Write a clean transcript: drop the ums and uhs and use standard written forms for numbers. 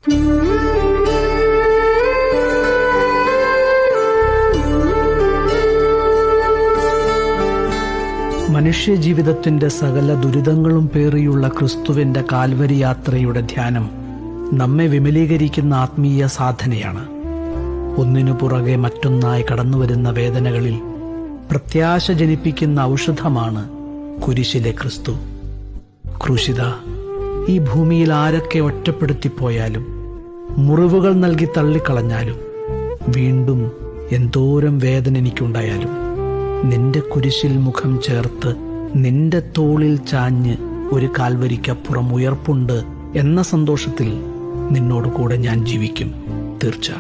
മനുഷ്യജീവിതത്തിന്റെ സകല ദുരിതങ്ങളും പേറിയുള്ള ക്രിസ്തുവിന്റെ കാൽവരി യാത്രയുടെ ധ്യാനം നമ്മെ വിമലീകരിക്കുന്ന ആത്മീയ സാധനയാണ്. ഒന്നിനു പുറകെ മറ്റൊന്നായി കടന്നുവരുന്ന വേദനകളിൽ പ്രത്യാശ ജനിപ്പിക്കുന്ന ഔഷധമാണ് കുരിശിലെ ക്രിസ്തു. ക്രൂശിത, ഈ ഭൂമിയിൽ ആരൊക്കെ ഒറ്റപ്പെടുത്തിപ്പോയാലും, മുറിവുകൾ നൽകി തള്ളിക്കളഞ്ഞാലും, വീണ്ടും എന്തോരം വേദന എനിക്കുണ്ടായാലും, നിന്റെ കുരിശിൽ മുഖം ചേർത്ത് നിന്റെ തോളിൽ ചാഞ്ഞ് ഒരു കാൽവരിക്കപ്പുറം ഉയർപ്പുണ്ട് എന്ന സന്തോഷത്തിൽ നിന്നോട് കൂടെ ഞാൻ ജീവിക്കും. തീർച്ച.